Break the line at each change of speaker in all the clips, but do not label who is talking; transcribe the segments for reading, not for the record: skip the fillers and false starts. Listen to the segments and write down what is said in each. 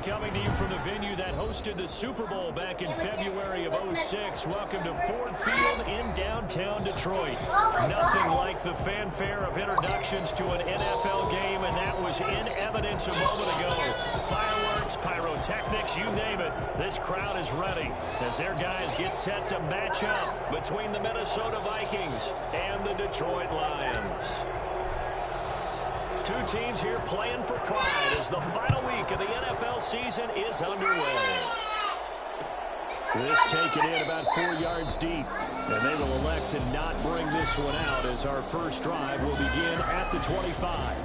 coming to you from the venue that hosted the Super Bowl back in February of '06. Welcome to Ford Field in downtown Detroit. Nothing like the fanfare of introductions to an NFL game, and that was in evidence a moment ago. Fireworks, pyrotechnics, you name it. This crowd is ready as their guys get set to match up between the Minnesota Vikings and the Detroit Lions. Two teams here playing for pride as the final week of the NFL season is underway. This taken in about 4 yards deep, and they will elect to not bring this one out as our first drive will begin at the 25.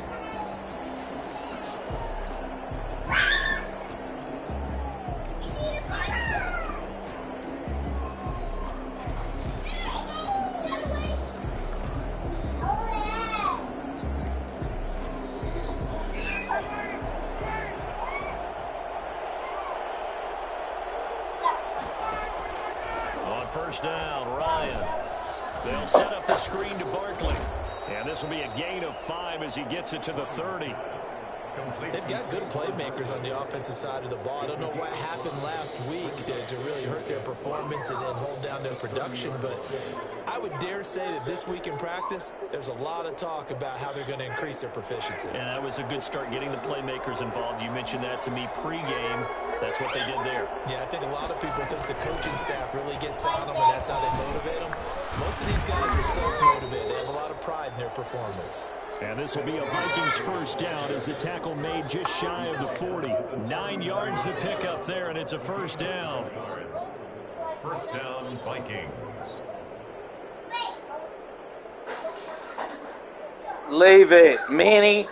First down, Ryan. They'll set up the screen to Barkley. And this will be a gain of 5 as he gets it to the 30.
They've got good playmakers on the offensive side of the ball. I don't know what happened last week to really hurt their performance and hold down their production, but I would dare say that this week in practice, there's a lot of talk about how they're going to increase their proficiency.
And that was a good start getting the playmakers involved. You mentioned that to me pregame. That's what they did there.
Yeah, I think a lot of people think the coaching staff really gets on them, and that's how they motivate them. Most of these guys are self-motivated. They have a lot of pride in their performance.
And this will be a Vikings first down as the tackle made just shy of the 40. 9 yards to pick up there, and it's a first down.
First down, Vikings.
Leave it, Manny.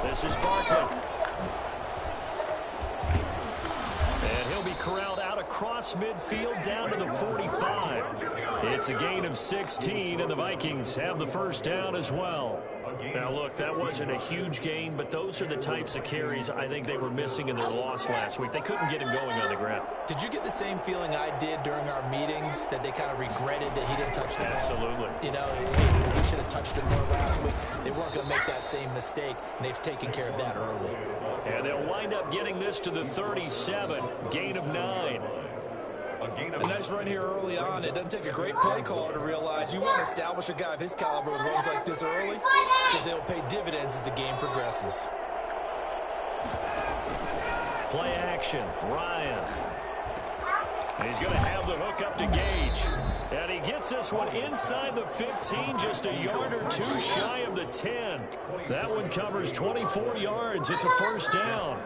This is Barkley. And he'll be corralled out across midfield down to the 45. It's a gain of 16, and the Vikings have the first down as well. Now, look, that wasn't a huge gain, but those are the types of carries I think they were missing in their loss last week. They couldn't get him going on the ground.
Did you get the same feeling I did during our meetings, that they kind of regretted that he didn't touch the ball?
Absolutely.
You know, hey, he should have touched it more last week. They weren't going to make that same mistake, and they've taken care of that early.
And they'll wind up getting this to the 37, gain of 9.
A nice run here early on. It doesn't take a great play caller to realize you want to establish a guy of his caliber with runs like this early, because they'll pay dividends as the game progresses.
Play action, Ryan. And he's going to have the hook up to Gage. And he gets this one inside the 15, just a yard or two shy of the 10. That one covers 24 yards. It's a first down.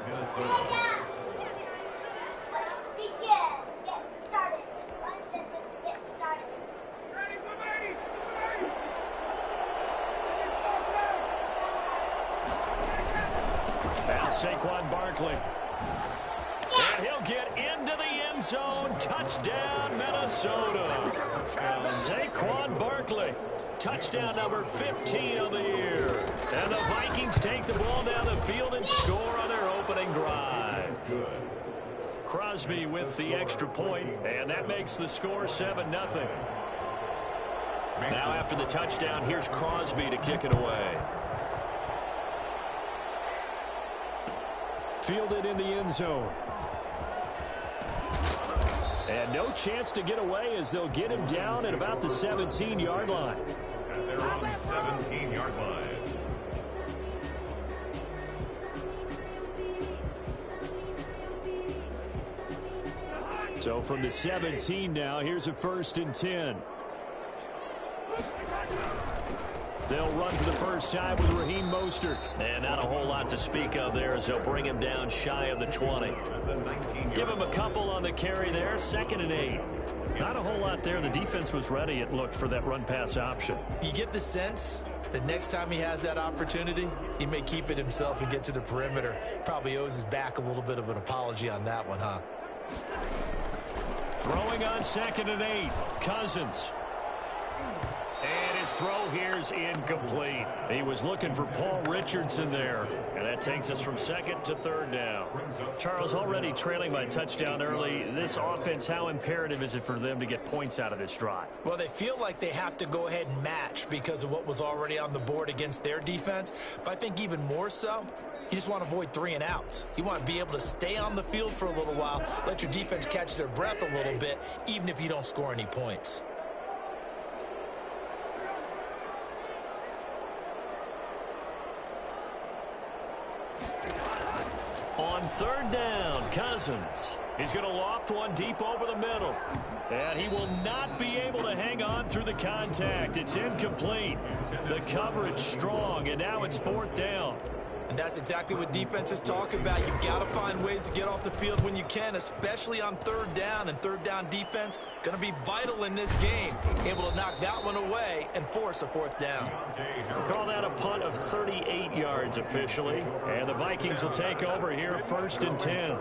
Saquon Barkley. And he'll get into the end zone. Touchdown, Minnesota. Saquon Barkley. Touchdown number 15 of the year. And the Vikings take the ball down the field and score on their opening drive. Crosby with the extra point, and that makes the score 7-0. Now after the touchdown, here's Crosby to kick it away. Fielded in the end zone. And no chance to get away as they'll get him down at about the 17-yard line.
At their own 17-yard line.
So from the 17 now, here's a 1st and 10. They'll run for the first time with Raheem Mostert. And not a whole lot to speak of there as they'll bring him down shy of the 20. Give him a couple on the carry there. 2nd and 8. Not a whole lot there. The defense was ready, it looked, for that run-pass option.
You get the sense that next time he has that opportunity, he may keep it himself and get to the perimeter. Probably owes his back a little bit of an apology on that one, huh?
Throwing on 2nd and 8. Cousins. And his throw here's incomplete. He was looking for Paul Richardson there. And that takes us from second to third down. Charles, already trailing by touchdown early. This offense, how imperative is it for them to get points out of this drive?
Well, they feel like they have to go ahead and match because of what was already on the board against their defense. But I think even more so, you just want to avoid 3 and outs. You want to be able to stay on the field for a little while, let your defense catch their breath a little bit, even if you don't score any points.
On third down, Cousins. He's going to loft one deep over the middle. And he will not be able to hang on through the contact. It's incomplete. The coverage strong, and now it's fourth down.
And that's exactly what defenses talk about. You've got to find ways to get off the field when you can, especially on third down. And third down defense going to be vital in this game. Able to knock that one away and force a fourth down.
We'll call that a punt of 38 yards officially. And the Vikings will take over here first and 10.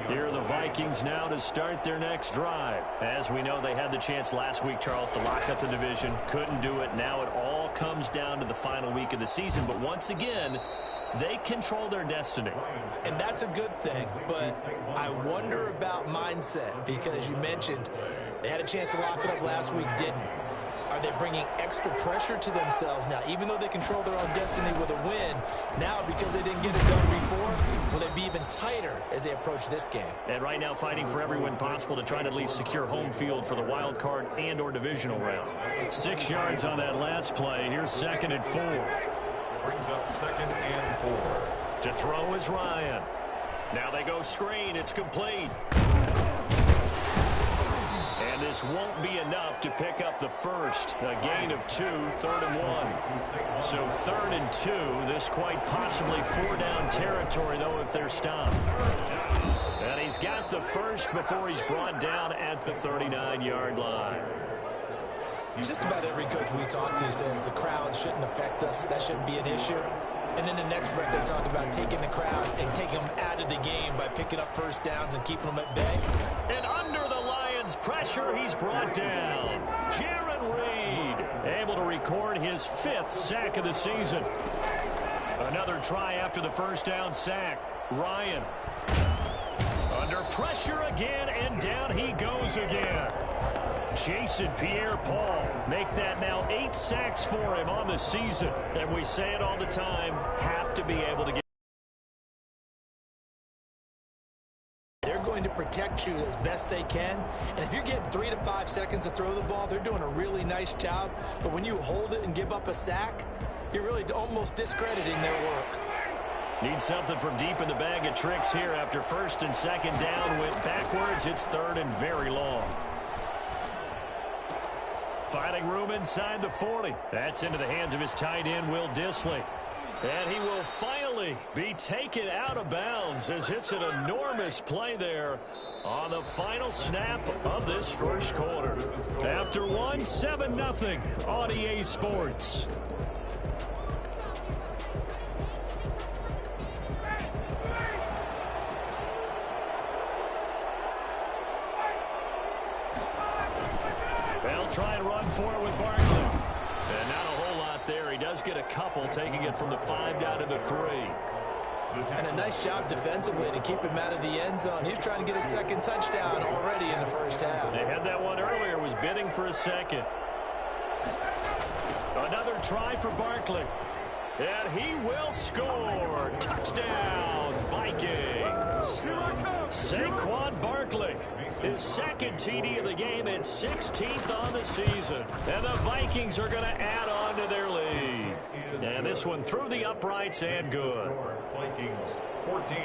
Here are the Vikings now to start their next drive. As we know, they had the chance last week, Charles, to lock up the division. Couldn't do it. Now it all comes down to the final week of the season. But once again, they control their destiny.
And that's a good thing, but I wonder about mindset because you mentioned they had a chance to lock it up last week, didn't. Are they bringing extra pressure to themselves now? Even though they control their own destiny with a win, now because they didn't get it done before, will they be even tighter as they approach this game?
And right now fighting for every win possible to try to at least secure home field for the wild card and or divisional round. 6 yards on that last play. Here's second and 4.
Brings up second and 4.
To throw is Ryan. Now they go screen. It's complete. And this won't be enough to pick up the first. A gain of 2, third and 1. So third and 2. This quite possibly 4-down territory, though, if they're stopped. And he's got the first before he's brought down at the 39-yard line.
Just about every coach we talk to says the crowd shouldn't affect us. That shouldn't be an issue. And in the next breath, they talk about taking the crowd and taking them out of the game by picking up first downs and keeping them at bay.
And under the Lions' pressure, he's brought down. Jaron Reed able to record his 5th sack of the season. Another try after the first down sack. Ryan under pressure again, and down he goes again. Jason Pierre-Paul make that now 8 sacks for him on the season. And we say it all the time, have to be able to get.
They're going to protect you as best they can. And if you're getting 3 to 5 seconds to throw the ball, they're doing a really nice job. But when you hold it and give up a sack, you're really almost discrediting their work.
Need something from deep in the bag of tricks here after first and second down went backwards. It's third and very long. Finding room inside the 40. That's into the hands of his tight end, Will Dissly. And he will finally be taken out of bounds as it's an enormous play there on the final snap of this first quarter. After one, 7-0 on EA Sports. They'll try and run for it with Barkley. And not a whole lot there. He does get a couple, taking it from the 5 down to the 3.
And a nice job defensively to keep him out of the end zone. He was trying to get his second touchdown already in the first half.
They had that one earlier, was bidding for a second. Another try for Barkley. And he will score. Touchdown, Vikings. Saquon Barkley, his second TD of the game and 16th on the season. And the Vikings are going to add on to their lead. And this one through the uprights and good.
Vikings 14,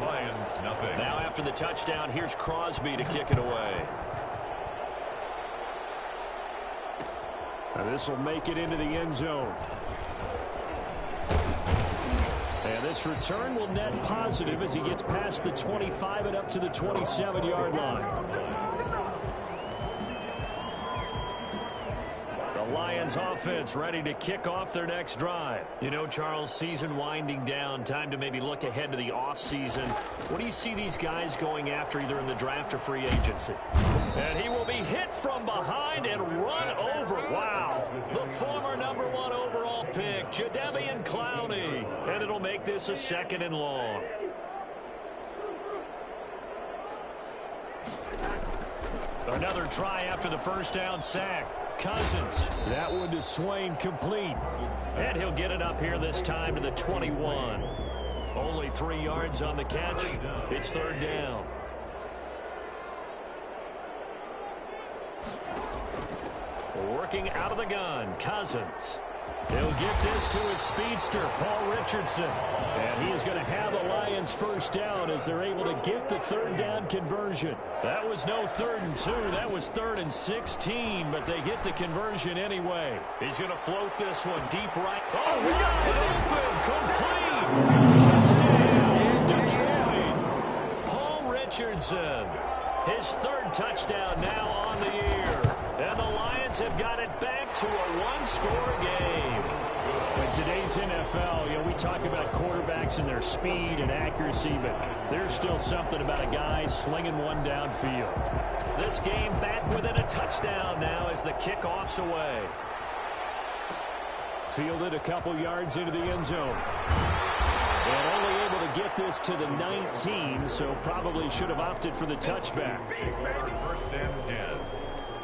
Lions nothing.
Now after the touchdown, here's Crosby to kick it away. And this will make it into the end zone. And this return will net positive as he gets past the 25 and up to the 27-yard line. The Lions offense ready to kick off their next drive. You know, Charles, season winding down, time to maybe look ahead to the offseason. What do you see these guys going after either in the draft or free agency? And he will be hit from behind and run over. Wow. The former #1 overall pick, Jadeveon Clowney. And it'll make this a 2nd and long. Another try after the first down sack. Cousins. That one to Swain, complete. And he'll get it up here this time to the 21. Only 3 yards on the catch. It's 3rd down. Working out of the gun, Cousins. He'll get this to his speedster, Paul Richardson. And he is going to have the Lions first down as they're able to get the 3rd down conversion. That was no 3rd and 2. That was 3rd and 16, but they get the conversion anyway. He's going to float this one deep right. Oh, we got it open. Complete. Touchdown, Detroit. Paul Richardson. His 3rd touchdown now on the year. And the Lions have got it back to a 1-score game. In today's NFL, we talk about quarterbacks and their speed and accuracy, but there's still something about a guy slinging one downfield. This game back within a touchdown now as the kickoff's away. Fielded a couple yards into the end zone. And only able to get this to the 19, so probably should have opted for the touchback.
1st and 10.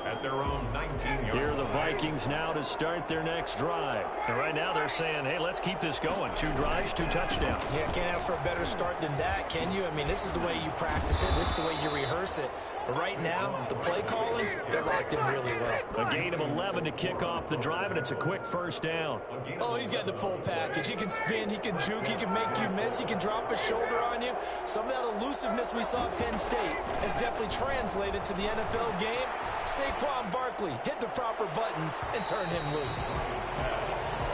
At their own 19-yard
Here are the Vikings now to start their next drive. And right now they're saying, hey, let's keep this going. 2 drives, 2 touchdowns.
Yeah, can't ask for a better start than that, can you? I mean, this is the way you practice it. This is the way you rehearse it. But right now, the play calling, they're locked in really well.
A gain of 11 to kick off the drive, and it's a quick 1st down.
Oh, he's got the full package. He can spin, he can juke, he can make you miss, he can drop his shoulder on you. Some of that elusiveness we saw at Penn State has definitely translated to the NFL game. Saquon Barkley hit the proper buttons and turn him loose.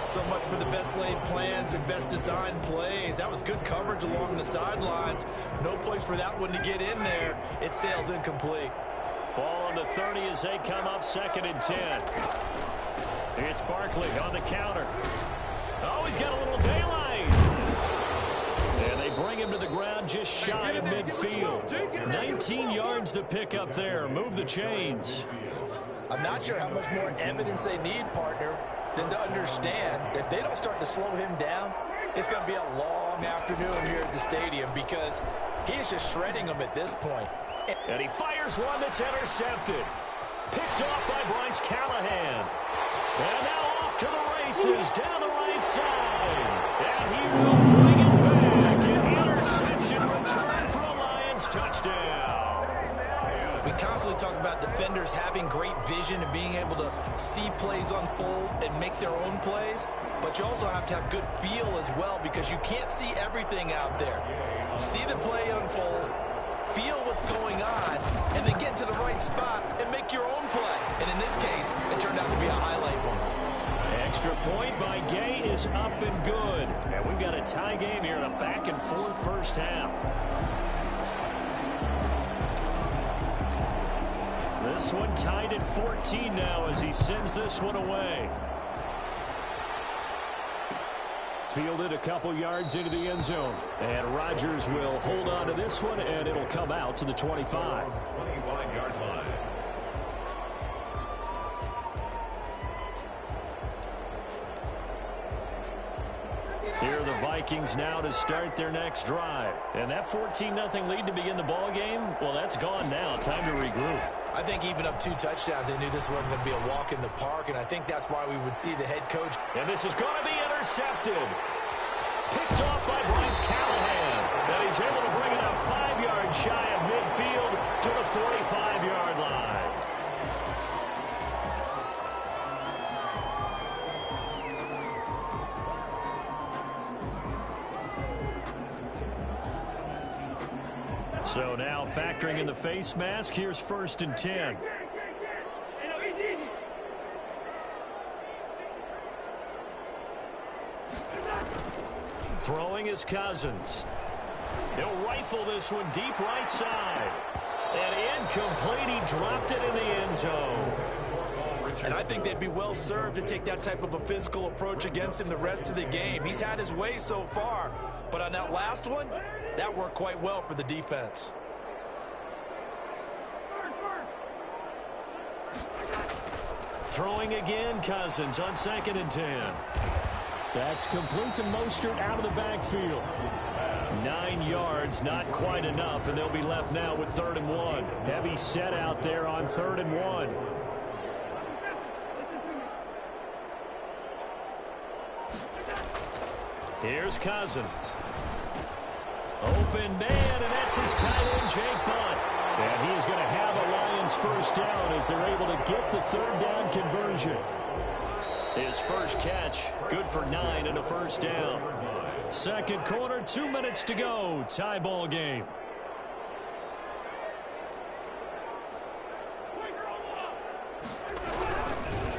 So much for the best laid plans and best designed plays. That was good coverage along the sidelines. No place for that one to get in there. It sails incomplete.
Ball on the 30 as they come up 2nd and 10. It's Barkley on the counter. Oh, he's got a little daylight. And they bring him to the ground just shy of midfield. 19 yards to pick up there. Move the chains.
I'm not sure how much more evidence they need, partner, than to understand that if they don't start to slow him down, it's going to be a long afternoon here at the stadium because he is just shredding them at this point.
And he fires one that's intercepted. Picked off by Bryce Callahan. And now off to the races down the right side. And he will bring it back. An interception return for a Lions touchdown.
We constantly talk about defenders having great vision and being able to see plays unfold and make their own plays, but you also have to have good feel as well because you can't see everything out there. See the play unfold, feel what's going on, and then get to the right spot and make your own play. And in this case, it turned out to be a highlight one.
Extra point by Gay is up and good. And we've got a tie game here in a back-and-forth first half. This one tied at 14 now as he sends this one away. Fielded a couple yards into the end zone. And Rodgers will hold on to this one, and it'll come out to the 25.
25-yard line.
Here are the Vikings now to start their next drive. And that 14-0 lead to begin the ball game, well, that's gone now. Time to regroup.
I think even up 2 touchdowns, they knew this wasn't going to be a walk in the park, and I think that's why we would see the head coach.
And this is going to be intercepted. Picked off by Bryce Callahan. And he's able to bring it up 5 yards shy of midfield to the 45-yard line. So now factoring in the face mask, here's 1st and 10. Throwing is Cousins. He'll rifle this one deep right side. And incomplete. He dropped it in the end zone.
And I think they'd be well served to take that type of a physical approach against him the rest of the game. He's had his way so far. But on that last one, that worked quite well for the defense.
Throwing again, Cousins on 2nd and 10. That's complete to Mostert out of the backfield. 9 yards, not quite enough, and they'll be left now with 3rd and 1. Heavy set out there on 3rd and 1. Here's Cousins. Open man, and that's his tight end, Jake Butt. And he is going to have a Lions first down as they're able to get the 3rd down conversion. His first catch, good for 9 and a first down. Second quarter, 2 minutes to go. Tie ball game.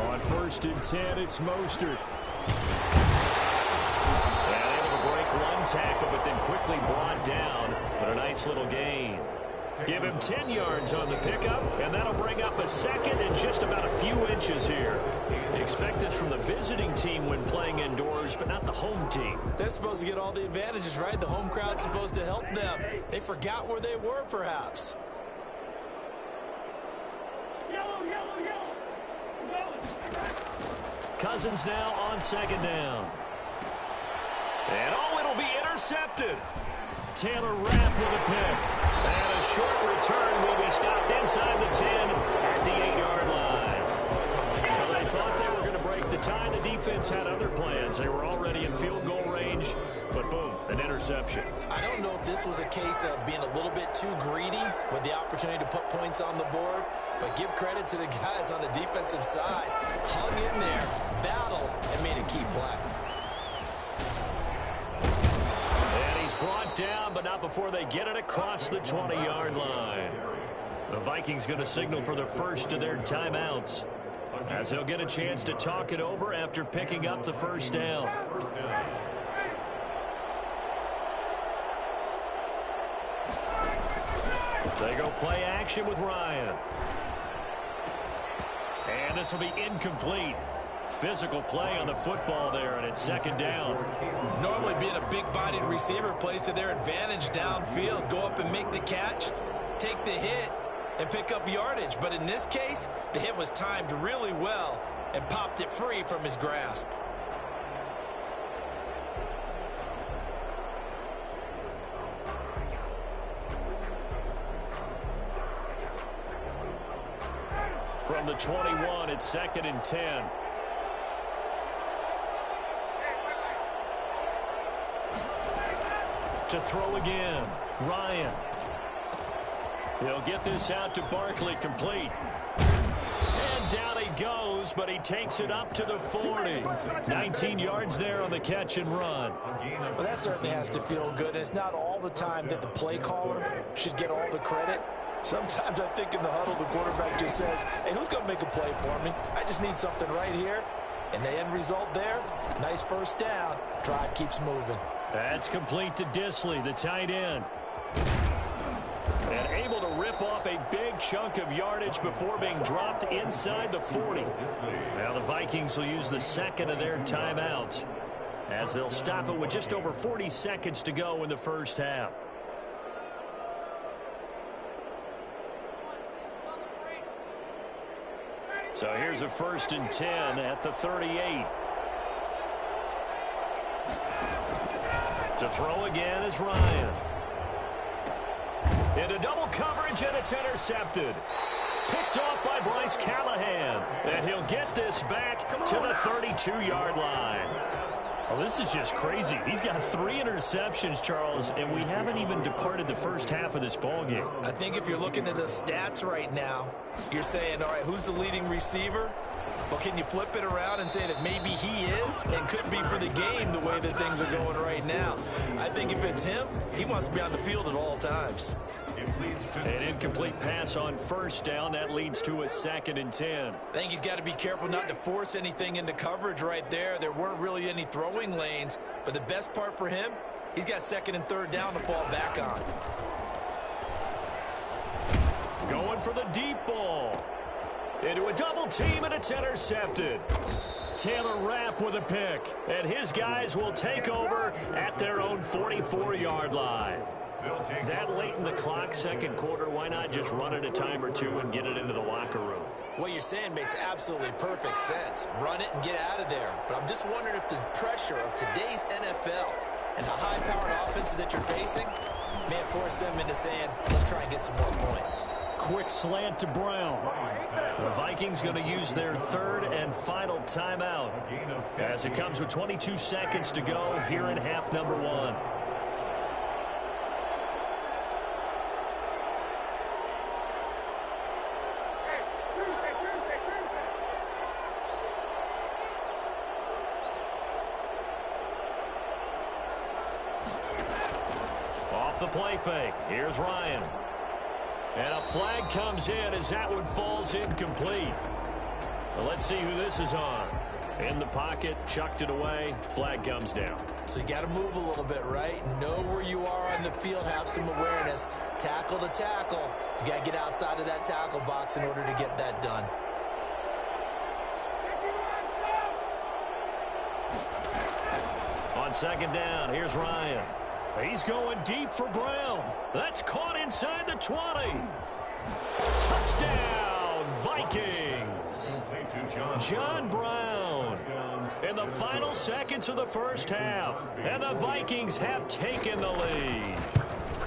On 1st and 10, it's Mostert. And able to break one tackle, but then quickly brought down. But a nice little gain. Give him 10 yards on the pickup, and that'll bring up a second and just about a few inches here. Expect this from the visiting team when playing indoors, but not the home team.
They're supposed to get all the advantages, right? The home crowd's supposed to help them. They forgot where they were, perhaps.
Cousins now on 2nd down. And it'll be intercepted. Taylor Rapp with a pick. And a short return will be stopped inside the 10 at the 8-yard line. Well, they thought they were going to break the tie. The defense had other plans. They were already in field goal range, but boom, an interception.
I don't know if this was a case of being a little bit too greedy with the opportunity to put points on the board, but give credit to the guys on the defensive side. Hung in there, battled, and made a key play.
Brought down, but not before they get it across the 20-yard line. The Vikings going to signal for the first of their timeouts, as they'll get a chance to talk it over after picking up the first down. They go play action with Ryan. And this will be incomplete. Physical play on the football there, and it's 2nd down.
Normally being a big-bodied receiver plays to their advantage downfield. Go up and make the catch, take the hit, and pick up yardage. But in this case, the hit was timed really well and popped it free from his grasp.
From the 21, it's 2nd and 10. To throw again, Ryan. He'll get this out to Barkley, complete. And down he goes, but he takes it up to the 40. 19 yards there on the catch and run.
Well, that certainly has to feel good. And it's not all the time that the play caller should get all the credit. Sometimes I think in the huddle, the quarterback just says, hey, who's going to make a play for me? I just need something right here. And the end result there, nice first down. Drive keeps moving.
That's complete to Disley, the tight end. And able to rip off a big chunk of yardage before being dropped inside the 40. Now the Vikings will use the second of their timeouts, as they'll stop it with just over 40 seconds to go in the first half. So here's a 1st and 10 at the 38. To throw again is Ryan. Into double coverage, and it's intercepted. Picked off by Bryce Callahan. And he'll get this back to the 32-yard line. Well, this is just crazy. He's got 3 interceptions, Charles, and we haven't even departed the first half of this ballgame.
I think if you're looking at the stats right now, you're saying, all right, who's the leading receiver? Well, can you flip it around and say that maybe he is and could be for the game the way that things are going right now? I think if it's him, he wants to be on the field at all times.
An incomplete pass on first down. That leads to a 2nd and 10.
I think he's got to be careful not to force anything into coverage right there. There weren't really any throwing lanes, but the best part for him, he's got 2nd and 3rd down to fall back on.
Going for the deep ball. Into a double team, and it's intercepted. Taylor Rapp with a pick, and his guys will take over at their own 44-yard line. That late in the clock, second quarter, why not just run it a time or two and get it into the locker room?
What you're saying makes absolutely perfect sense. Run it and get out of there. But I'm just wondering if the pressure of today's NFL and the high-powered offenses that you're facing may force them into saying, let's try and get some more points.
Quick slant to Brown. The Vikings going to use their third and final timeout as it comes with 22 seconds to go here in half number one. Off the play fake. Here's Ryan. And a flag comes in as that one falls incomplete. Well, let's see who this is on. In the pocket, chucked it away, flag comes down.
So you got to move a little bit, right? Know where you are on the field, have some awareness. Tackle to tackle. You got to get outside of that tackle box in order to get that done.
On second down, here's Ryan. He's going deep for Brown. That's caught inside the 20. Touchdown, Vikings. John Brown in the final seconds of the first half. And the Vikings have taken the lead.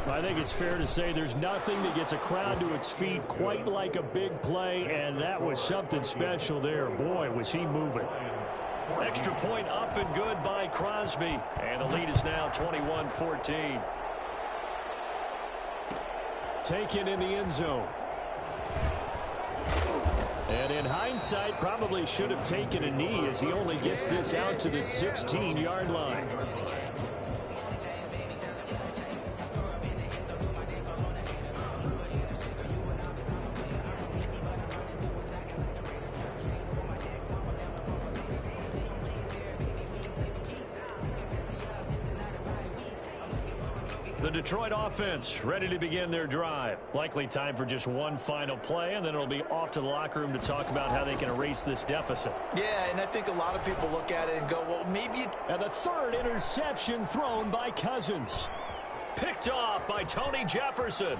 I think it's fair to say there's nothing that gets a crowd to its feet quite like a big play, and that was something special there. Boy, was he moving. Extra point up and good by Crosby. And the lead is now 21-14. Taken in the end zone. And in hindsight, probably should have taken a knee as he only gets this out to the 16-yard line. The Detroit offense ready to begin their drive. Likely time for just one final play, and then it'll be off to the locker room to talk about how they can erase this deficit.
Yeah, and I think a lot of people look at it and go, well, maybe...
And the third interception thrown by Cousins. Picked off by Tony Jefferson.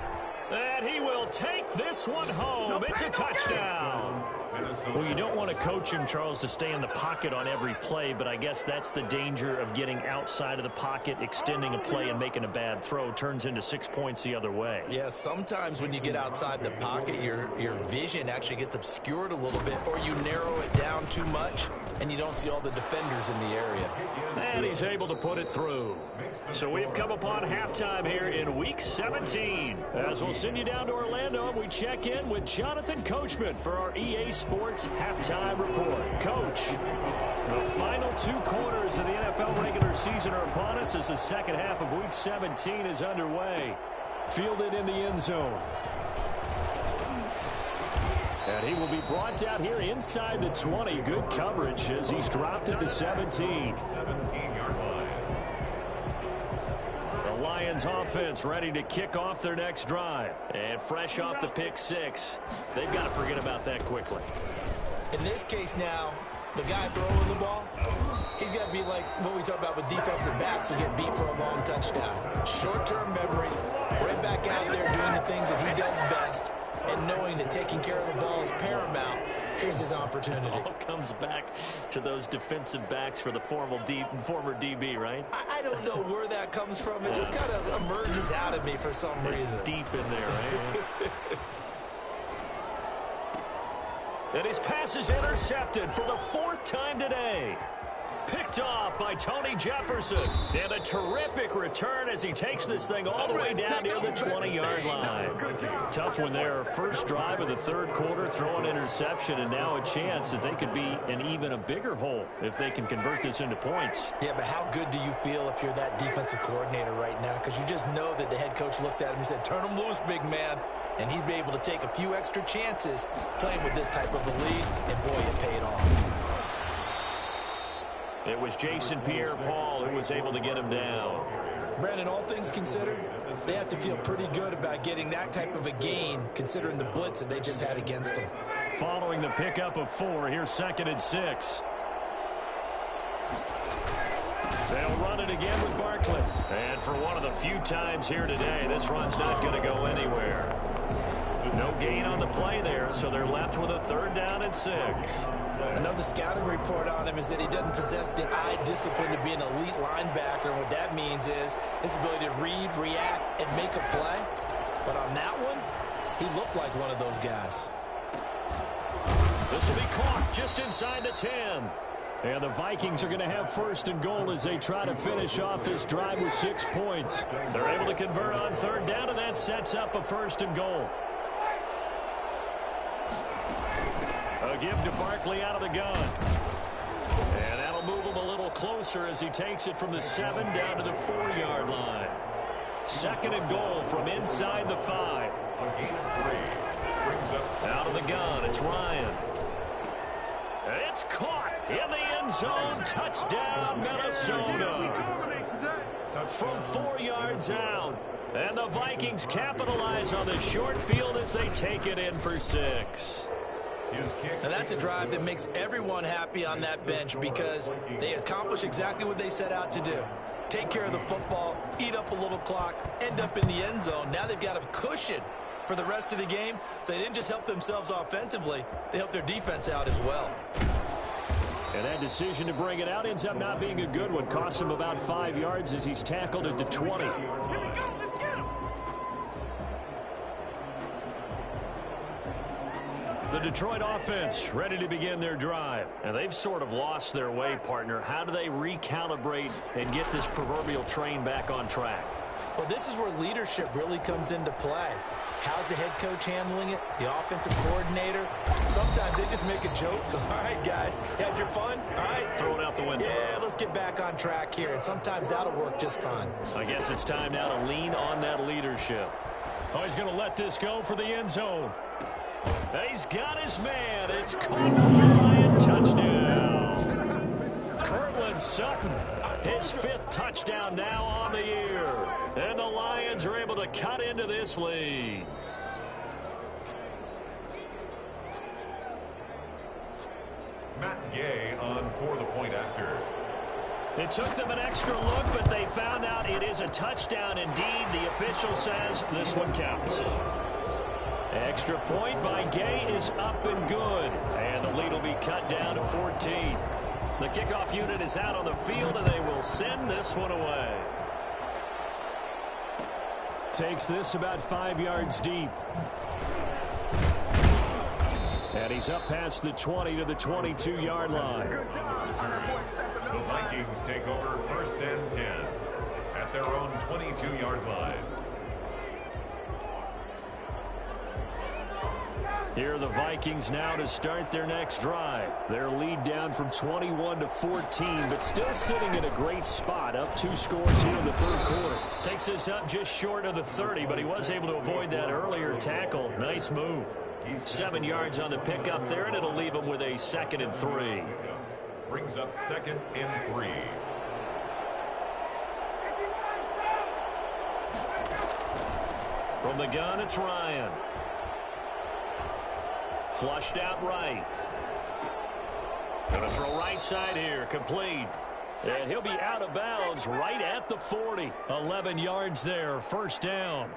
And he will take this one home. It's a touchdown. Well, you don't want to coach him, Charles, to stay in the pocket on every play, but I guess that's the danger of getting outside of the pocket, extending a play, and making a bad throw. Turns into 6 points the other way.
Yeah, sometimes when you get outside the pocket, your vision actually gets obscured a little bit, or you narrow it down too much, and you don't see all the defenders in the area.
And he's able to put it through. So we've come upon halftime here in Week 17. As we'll send you down to Orlando, we check in with Jonathan Coachman for our EA Sports Halftime Report. Coach, the final two quarters of the NFL regular season are upon us as the second half of Week 17 is underway. Fielded in the end zone. And he will be brought down here inside the 20. Good coverage as he's dropped at the 17.
17-yard line.
The Lions offense ready to kick off their next drive. And fresh off the pick six, they've got to forget about that quickly.
In this case now, the guy throwing the ball, he's got to be like what we talk about with defensive backs who get beat for a long touchdown. Short-term memory, right back out there doing the things that he does best, and knowing that taking care of the ball is paramount. Here's his opportunity.
All comes back to those defensive backs for the former DB, right?
I don't know where that comes from. It just kind of emerges out of me for some reason.
It's deep in there, right? And his pass is intercepted for the fourth time today. Picked off by Tony Jefferson. And a terrific return as he takes this thing all the way down near the 20-yard line. Tough one there. First drive of the third quarter, throw an interception, and now a chance that they could be in even a bigger hole if they can convert this into points.
Yeah, but how good do you feel if you're that defensive coordinator right now? Because you just know that the head coach looked at him and said, turn him loose, big man. And he'd be able to take a few extra chances playing with this type of a lead, and boy, it paid off.
It was Jason Pierre-Paul who was able to get him down.
Brandon, all things considered, they have to feel pretty good about getting that type of a gain, considering the blitz that they just had against them.
Following the pickup of 4, here's 2nd and 6. They'll run it again with Barkley. And for one of the few times here today, this run's not going to go anywhere. No gain on the play there, so they're left with a 3rd down and 6.
Another scouting report on him is that he doesn't possess the eye discipline to be an elite linebacker. And what that means is his ability to read, react, and make a play. But on that one, he looked like one of those guys.
This will be caught just inside the 10. And the Vikings are going to have 1st and goal as they try to finish off this drive with 6 points. They're able to convert on 3rd down, and that sets up a 1st and goal. A give to Barkley out of the gun. And that'll move him a little closer as he takes it from the 7 down to the 4-yard line. 2nd and goal from inside the 5. Out of the gun, it's Ryan. It's caught in the end zone. Touchdown, Minnesota. From 4 yards out. And the Vikings capitalize on the short field as they take it in for 6.
And that's a drive that makes everyone happy on that bench because they accomplish exactly what they set out to do. Take care of the football, eat up a little clock, end up in the end zone. Now they've got a cushion for the rest of the game, so they didn't just help themselves offensively, they helped their defense out as well.
And that decision to bring it out ends up not being a good one. Costs him about 5 yards as he's tackled at the 20. The Detroit offense ready to begin their drive. And they've sort of lost their way, partner. How do they recalibrate and get this proverbial train back on track?
Well, this is where leadership really comes into play. How's the head coach handling it? The offensive coordinator? Sometimes they just make a joke. All right, guys, had your fun? All right.
Throw it out the window.
Yeah, let's get back on track here. And sometimes that'll work just fine.
I guess it's time now to lean on that leadership. Oh, he's going to let this go for the end zone. He's got his man. It's caught for a Lion touchdown. Cortland Sutton, his 5th touchdown now on the year. And the Lions are able to cut into this lead.
Matt Gay on for the point after.
It took them an extra look, but they found out it is a touchdown indeed. The official says this one counts. Extra point by Gay is up and good. And the lead will be cut down to 14. The kickoff unit is out on the field, and they will send this one away. Takes this about 5 yards deep. And he's up past the 20 to the 22-yard line.
The Vikings take over 1st and 10 at their own 22-yard line.
Here are the Vikings now to start their next drive. Their lead down from 21 to 14, but still sitting in a great spot. Up 2 scores here in the 3rd quarter. Takes this up just short of the 30, but he was able to avoid that earlier tackle. Nice move. 7 yards on the pickup there, and it'll leave him with a 2nd and 3.
Brings up 2nd and 3.
From the gun, it's Ryan. Flushed out right. Gonna throw right side here. Complete. And he'll be out of bounds right at the 40. 11 yards there. 1st down.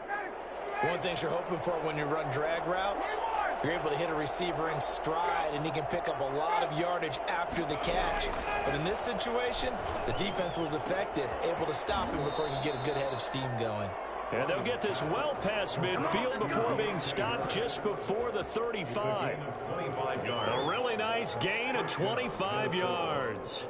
One thing you're hoping for when you run drag routes, you're able to hit a receiver in stride, and he can pick up a lot of yardage after the catch. But in this situation, the defense was effective, able to stop him before he could get a good head of steam going.
And they'll get this well past midfield before being stopped just before the 35. A really nice gain of 25 yards.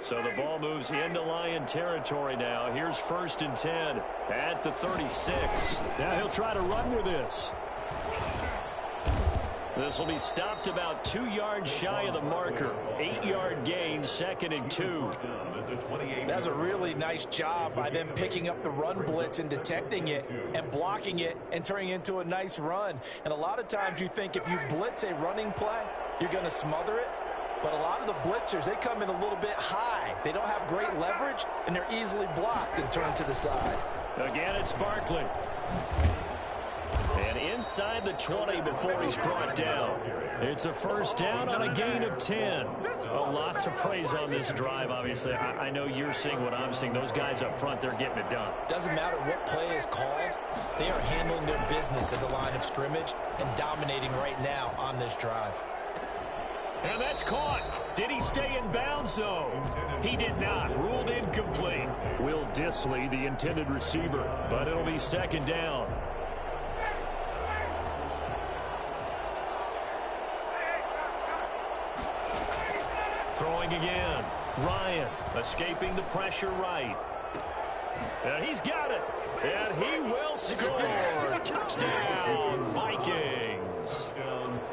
So the ball moves into Lion territory now. Here's 1st and 10 at the 36. Now he'll try to run with this. This will be stopped about 2 yards shy of the marker. 8-yard gain, 2nd and 2.
That's a really nice job by them picking up the run blitz and detecting it and blocking it and turning it into a nice run. And a lot of times you think if you blitz a running play, you're going to smother it. But a lot of the blitzers, they come in a little bit high. They don't have great leverage, and they're easily blocked and turned to the side.
Again, it's Barkley. And inside the 20 before he's brought down. It's a first down on a gain of 10. Well, lots of praise on this drive, obviously. I know you're seeing what I'm seeing. Those guys up front, they're getting it done.
Doesn't matter what play is called. They are handling their business at the line of scrimmage and dominating right now on this drive.
And that's caught. Did he stay in bounds, though? He did not. Ruled incomplete. Will Dissly, the intended receiver, but it'll be second down. Throwing again. Ryan escaping the pressure right. And he's got it. And he will score. Touchdown, Vikings.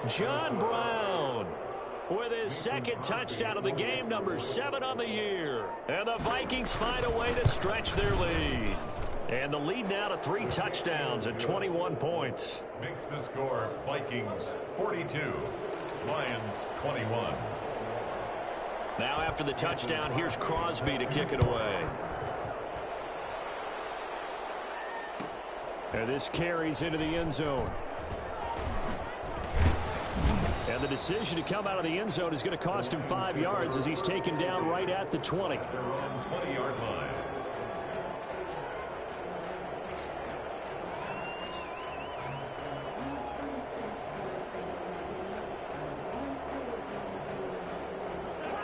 John Brown with his second touchdown of the game, number 7 on the year. And the Vikings find a way to stretch their lead. And the lead now to 3 touchdowns at 21 points.
Makes the score Vikings 42, Lions 21.
Now after the touchdown, here's Crosby to kick it away. And this carries into the end zone. And the decision to come out of the end zone is going to cost him 5 yards as he's taken down right at the 20.
Their own 20-yard line.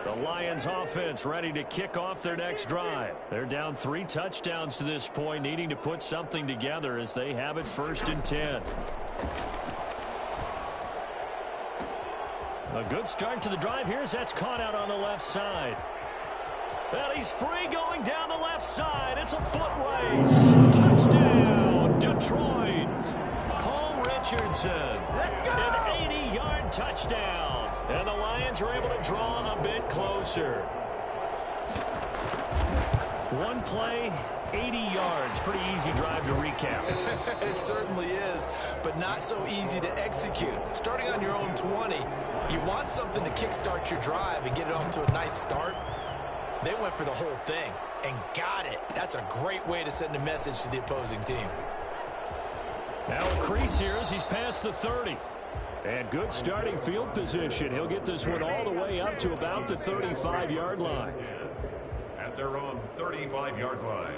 The Lions offense ready to kick off their next drive. They're down 3 touchdowns to this point, needing to put something together as they have it 1st and 10. A good start to the drive here as that's caught out on the left side. And he's free going down the left side. It's a foot race. Touchdown, Detroit. Paul Richardson. An 80-yard touchdown. And the Lions are able to draw a bit closer. One play, 80 yards. Pretty easy drive to recap.
It certainly is, but not so easy to execute. Starting on your own 20, you want something to kickstart your drive and get it off to a nice start. They went for the whole thing and got it. That's a great way to send a message to the opposing team.
Now a crease here as he's past the 30. And good starting field position. He'll get this one all the way up to about the 35-yard line.
At their own 35-yard line.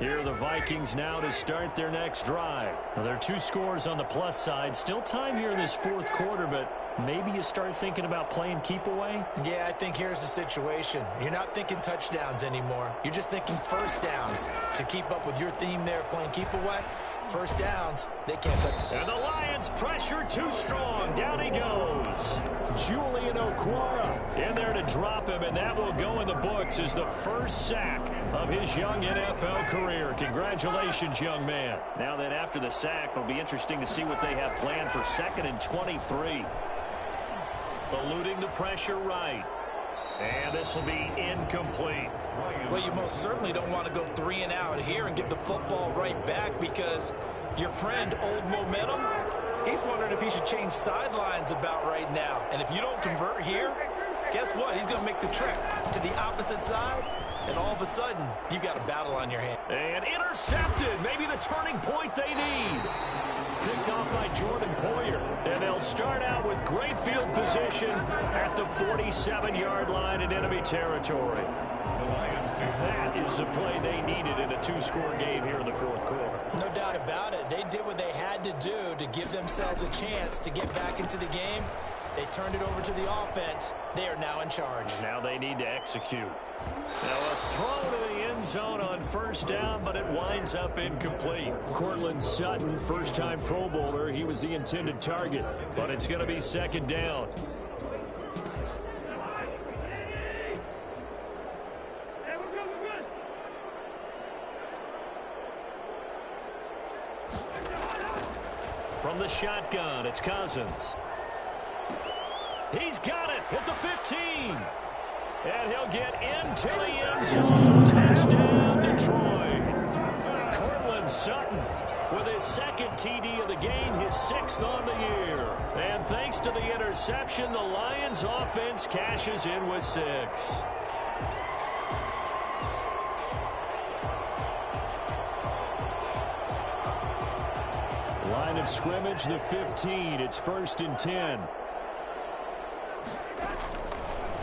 Here are the Vikings now to start their next drive. Now, there are 2 scores on the plus side. Still time here in this 4th quarter, but maybe you start thinking about playing keep away?
Yeah, I think here's the situation. You're not thinking touchdowns anymore. You're just thinking first downs. To keep up with your theme there, playing keep away, first downs, they can't touch.
And the Lions pressure too strong. Down he goes. Julian Okwara in there to drop him, and that will go in the books as the first sack of his young NFL career. Congratulations, young man. Now then, after the sack, it'll be interesting to see what they have planned for 2nd and 23. Eluding the pressure right. And this will be incomplete.
Well, you most certainly don't want to go 3 and out here and give the football right back because your friend, Old Momentum, he's wondering if he should change sidelines about right now. And if you don't convert here, guess what? He's going to make the trek to the opposite side, and all of a sudden, you've got a battle on your hands.
And intercepted. Maybe the turning point they need. Picked off by Jordan Poyer. And they'll start out with great field position at the 47-yard line in enemy territory. That is the play they needed in a 2-score game here in the 4th quarter.
No doubt about it. They did what they had to do to give themselves a chance to get back into the game. They turned it over to the offense. They are now in charge.
Now they need to execute. Now a throw to the end zone on 1st down, but it winds up incomplete. Cortland Sutton, first-time Pro Bowler. He was the intended target, but it's going to be 2nd down. From the shotgun, it's Cousins. He's got it at the 15. And he'll get into the end zone. Touchdown, Detroit. Cortland Sutton with his 2nd TD of the game, his 6th on the year. And thanks to the interception, the Lions offense cashes in with 6. Line of scrimmage, the 15. It's 1st and 10.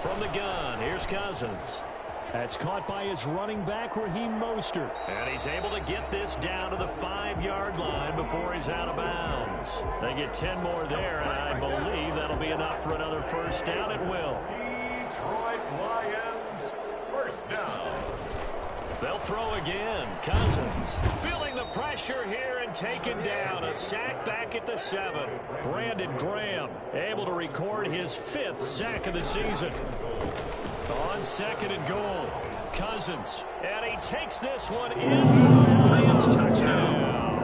From the gun, here's Cousins. That's caught by his running back, Raheem Mostert. And he's able to get this down to the 5-yard line before he's out of bounds. They get 10 more there, and I believe that'll be enough for another first down. It will.
Detroit Lions, first down.
They'll throw again. Cousins feeling the pressure here and taken down. A sack back at the 7. Brandon Graham able to record his 5th sack of the season. On 2nd and goal, Cousins, and he takes this one in for the Lions touchdown.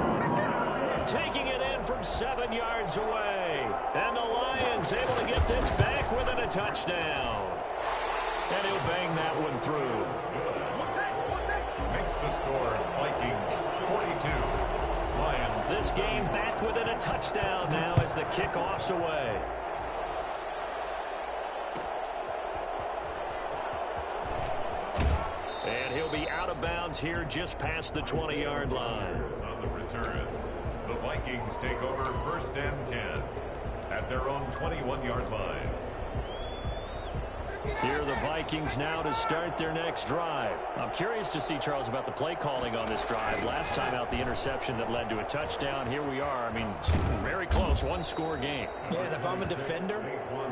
Taking it in from 7 yards away, and the Lions able to get this back within a touchdown. And he'll bang that one through.
Makes the score Vikings 42. Lions.
This game back within a touchdown now as the kickoff's away. And he'll be out of bounds here just past the 20-yard line.
On the return, the Vikings take over 1st and 10 at their own 21-yard line.
Here are the Vikings now to start their next drive. I'm curious to see, Charles, about the play calling on this drive. Last time out, the interception that led to a touchdown. Here we are. I mean, very close, one-score game.
Yeah, and if I'm a defender,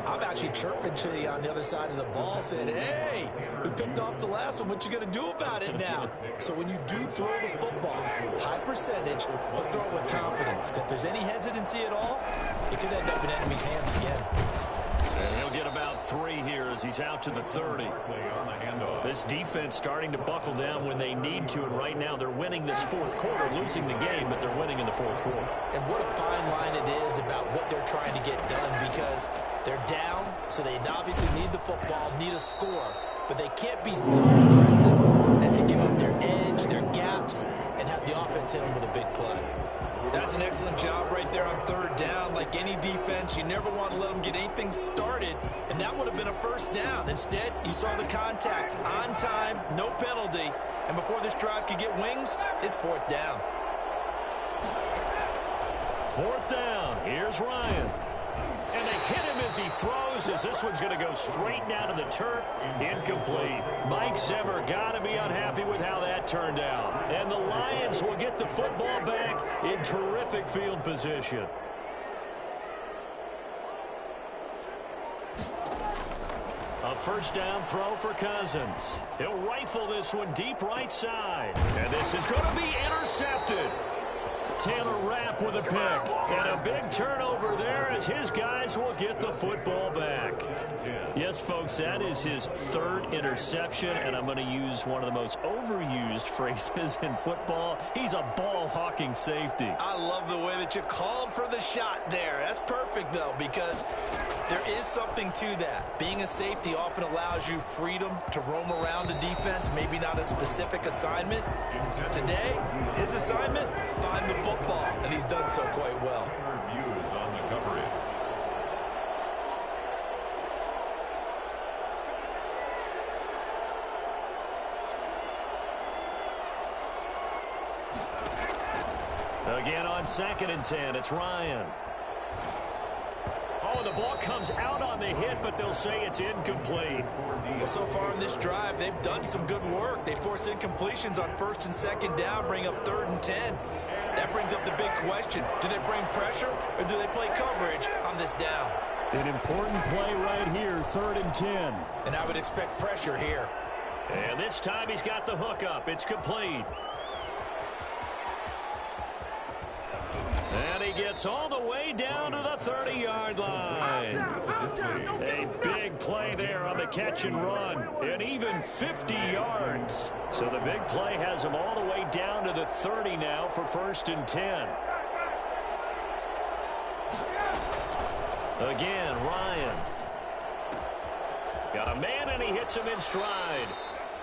I'm actually chirping to you on the other side of the ball saying, hey, we picked off the last one. What you going to do about it now? So when you do throw the football, high percentage, but throw it with confidence. If there's any hesitancy at all, it could end up in enemy's hands again.
And he'll get about 3 here as he's out to the 30. This defense starting to buckle down when they need to, and right now they're winning this 4th quarter, losing the game, but they're winning in the 4th quarter.
And what a fine line it is about what they're trying to get done, because they're down, so they obviously need the football, need a score, but they can't be so aggressive as to give up their edge, their gaps, and have the offense hit them with a big play. That's an excellent job right there on 3rd down. Like any defense, you never want to let them get anything started, and that would have been a first down. Instead, you saw the contact on time, no penalty, and before this drive could get wings, it's 4th down.
4th down. Here's Ryan. And they hit him as he throws, as this one's going to go straight down to the turf. Incomplete. Mike Zimmer got to be unhappy with how that turned out. And the Lions will get the football back in terrific field position. A first down throw for Cousins. He'll rifle this one deep right side. And this is going to be intercepted. Taylor Rapp with a pick, and a big turnover there as his guys will get the football back. Yes, folks, that is his 3rd interception, and I'm going to use one of the most overused phrases in football. He's a ball-hawking safety.
I love the way that you called for the shot there. That's perfect, though, because there is something to that. Being a safety often allows you freedom to roam around the defense, maybe not a specific assignment. Today, his assignment, find the football, and he's done so quite well.
Views on the coverage.
Again on 2nd and 10, it's Ryan. Oh, the ball comes out on the hit, but they'll say it's incomplete.
Well, so far in this drive, they've done some good work. They force incompletions on 1st and 2nd down, bring up 3rd and 10. That brings up the big question. Do they bring pressure, or do they play coverage on this down?
An important play right here, 3rd and 10.
And I would expect pressure here.
And this time he's got the hook up. It's complete. And he gets all the way down to the 30-yard line. A big play there on the catch and run. And even 50 yards. So the big play has him all the way down to the 30 now for 1st and 10. Again, Ryan. Got a man, and he hits him in stride.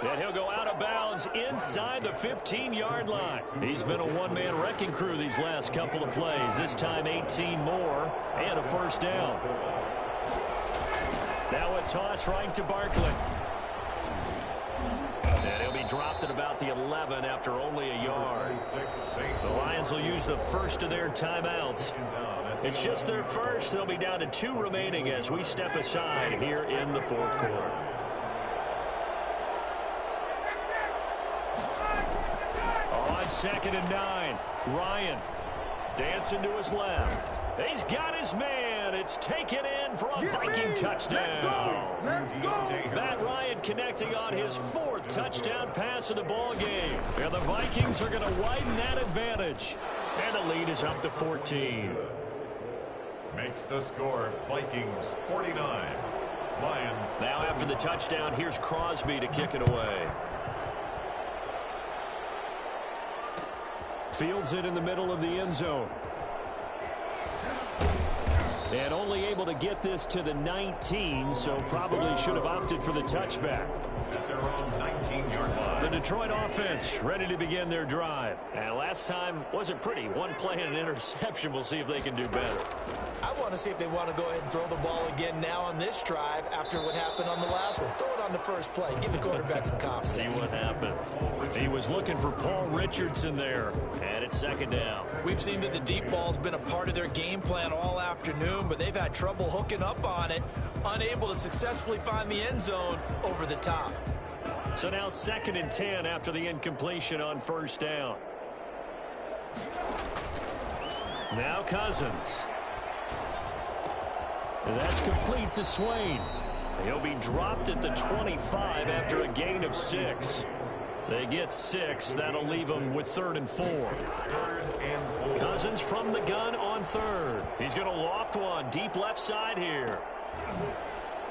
And he'll go out of bounds inside the 15-yard line. He's been a one-man wrecking crew these last couple of plays. This time 18 more and a first down. Now a toss right to Barkley. And he'll be dropped at about the 11 after only a yard. The Lions fans will use the first of their timeouts. It's just their first. They'll be down to 2 remaining as we step aside here in the fourth quarter. On 2nd and 9, Ryan dancing to his left. He's got his man. It's taken in for a Viking touchdown.
Let's go.
Matt Ryan connecting on his 4th touchdown pass of the ball game. And the Vikings are going to widen that advantage. And the lead is up to 14.
Makes the score Vikings 49. Lions.
Now after the touchdown, here's Crosby to kick it away. Fields it in the middle of the end zone. And only able to get this to the 19, so probably should have opted for the touchback.
At their own 19-yard line.
The Detroit offense ready to begin their drive. And last time wasn't pretty. 1 play and an interception. We'll see if they can do better.
I want to see if they want to go ahead and throw the ball again now on this drive after what happened on the last one. Throw it on the first play. Give the quarterback some confidence.
See what happens. He was looking for Paul Richardson there. And it's 2nd down.
We've seen that the deep ball's been a part of their game plan all afternoon, but they've had trouble hooking up on it, unable to successfully find the end zone over the top.
So now 2nd and 10 after the incompletion on 1st down. Now Cousins. And that's complete to Swain. He'll be dropped at the 25 after a gain of 6. They get 6. That'll leave them with 3rd and 4. Cousins from the gun on 3rd. He's going to loft one deep left side here.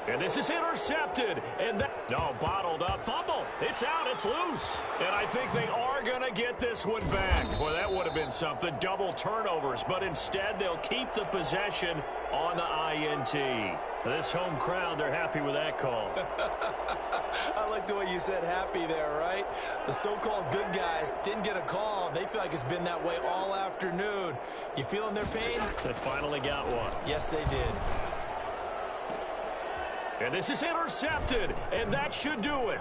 And this is intercepted. And that, no, bottled up. Fumble. It's out. It's loose. And I think they are going to get this one back. Well, that would have been something. Double turnovers. But instead, they'll keep the possession on the INT. This home crowd, they're happy with that call.
I like the way you said happy there, right? The so-called good guys didn't get a call. They feel like it's been that way all afternoon. You feeling their pain?
They finally got one.
Yes, they did.
And this is intercepted, and that should do it.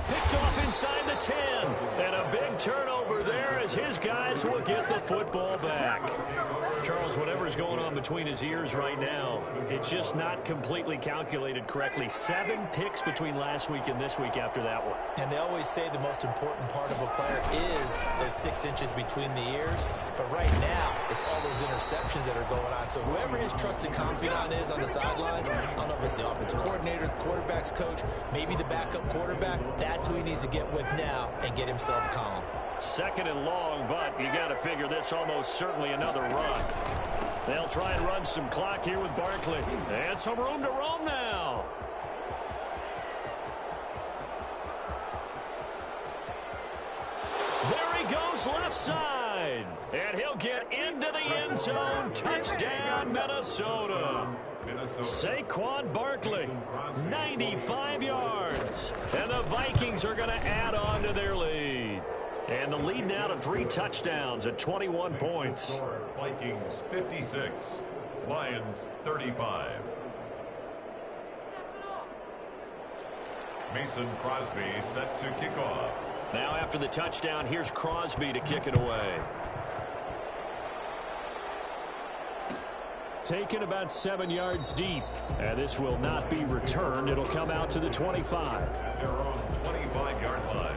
Picked off inside the 10, and a big turnover there as his guys will get the football back. Charles, whatever's going on between his ears right now, it's just not completely calculated correctly. 7 picks between last week and this week after that one.
And they always say the most important part of a player is those 6 inches between the ears. But right now, it's all those interceptions that are going on. So whoever his trusted confidant is on the sidelines, I don't know if it's the offensive coordinator, the quarterback's coach, maybe the backup quarterback, that's who he needs to get with now and get himself calm.
2nd and long, but you got to figure this almost certainly another run. They'll try and run some clock here with Barkley. And some room to roam now. There he goes left side. And he'll get into the end zone. Touchdown, Minnesota. Saquon Barkley, 95 yards. And the Vikings are going to add on to their lead. And the lead now to 3 touchdowns at 21 points.
Vikings 56, Lions 35. Mason Crosby set to kick off.
Now after the touchdown, here's Crosby to kick it away. Taken about 7 yards deep. And this will not be returned. It'll come out to the 25.
At their own 25-yard line.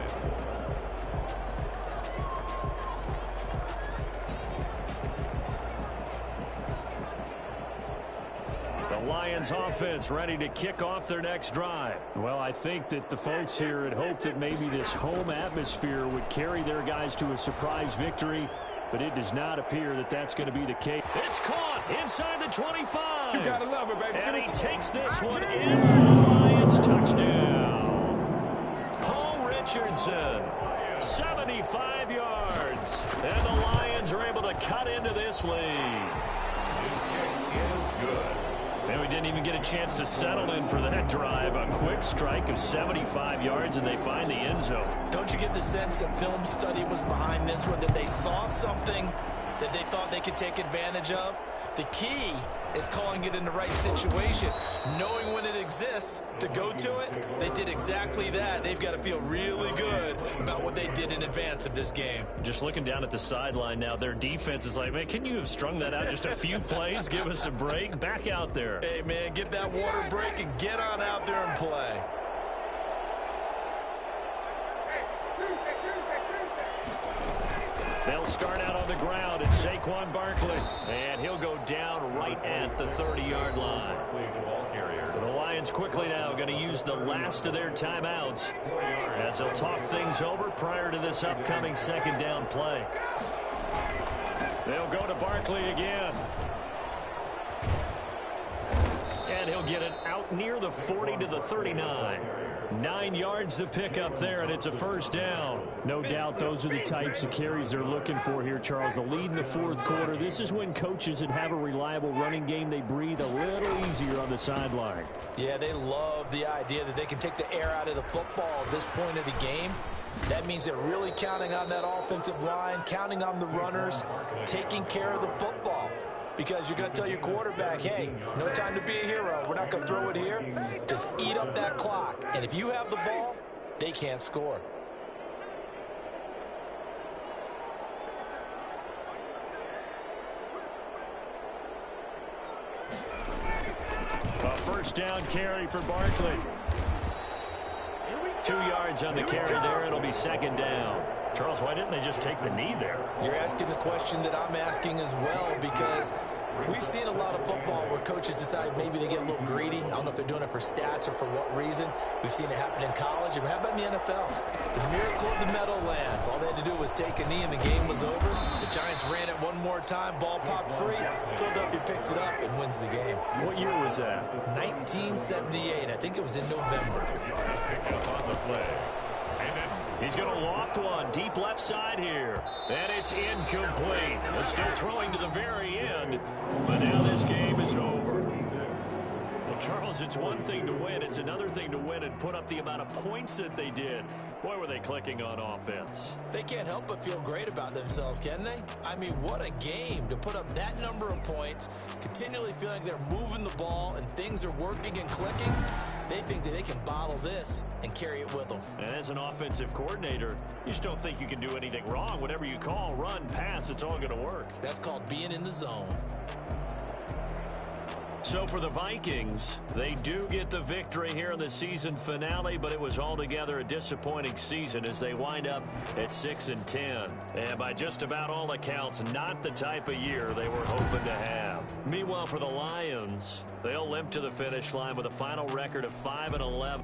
The Lions offense ready to kick off their next drive. Well, I think that the folks here had hoped that maybe this home atmosphere would carry their guys to a surprise victory, but it does not appear that that's going to be the case. It's caught inside the 25.
You gotta love it, baby.
And he takes this one in for the Lions touchdown. Paul Richardson, 75 yards. And the Lions are able to cut into this lead.
This kick is good.
And we didn't even get a chance to settle in for that drive. A quick strike of 75 yards, and they find the end zone.
Don't you get the sense that film study was behind this one, that they saw something that they thought they could take advantage of? The key is calling it in the right situation, knowing when it exists to go to it. They did exactly that. They've got to feel really good about what they did in advance of this game.
Just looking down at the sideline now, their defense is like, man, can you have strung that out just a few plays? Give us a break. Back out there.
Hey, man, give that water break and get on out there and play.
They'll start out on the ground. It's Saquon Barkley, and he'll go down right at the 30-yard line. The Lions quickly now going to use the last of their timeouts as they'll talk things over prior to this upcoming second down play. They'll go to Barkley again. And he'll get it out near the 40 to the 39. 9 yards to pick up there, and it's a first down.
No doubt those are the types of carries they're looking for here, Charles. The lead in the fourth quarter. This is when coaches that have a reliable running game, they breathe a little easier on the sideline.
Yeah, they love the idea that they can take the air out of the football at this point of the game. That means they're really counting on that offensive line, counting on the runners, taking care of the football. Because you're going to tell your quarterback, hey, no time to be a hero. We're not going to throw it here. Just eat up that clock. And if you have the ball, they can't score.
A first down carry for Barkley. 2 yards on the carry there. It'll be second down. Charles, why didn't they just take the knee there?
You're asking the question that I'm asking as well, because we've seen a lot of football where coaches decide maybe they get a little greedy. I don't know if they're doing it for stats or for what reason. We've seen it happen in college. And how about in the NFL? The miracle of the Meadowlands. All they had to do was take a knee and the game was over. The Giants ran it one more time. Ball popped free. Philadelphia picks it up and wins the game.
What year was that?
1978. I think it was in November.
On the play.
He's going to loft one deep left side here. And it's incomplete. They're still throwing to the very end. But now this game is over. Well, Charles, it's one thing to win. It's another thing to win and put up the amount of points that they did. Boy, were they clicking on offense.
They can't help but feel great about themselves, can they? I mean, what a game to put up that number of points, continually feel like they're moving the ball and things are working and clicking. They think that they can bottle this and carry it with them.
And as an offensive coordinator, you just don't think you can do anything wrong. Whatever you call, run, pass, it's all going to work.
That's called being in the zone.
So for the Vikings, they do get the victory here in the season finale, but it was altogether a disappointing season as they wind up at 6-10. And by just about all accounts, not the type of year they were hoping to have. Meanwhile, for the Lions, they'll limp to the finish line with a final record of 5-11.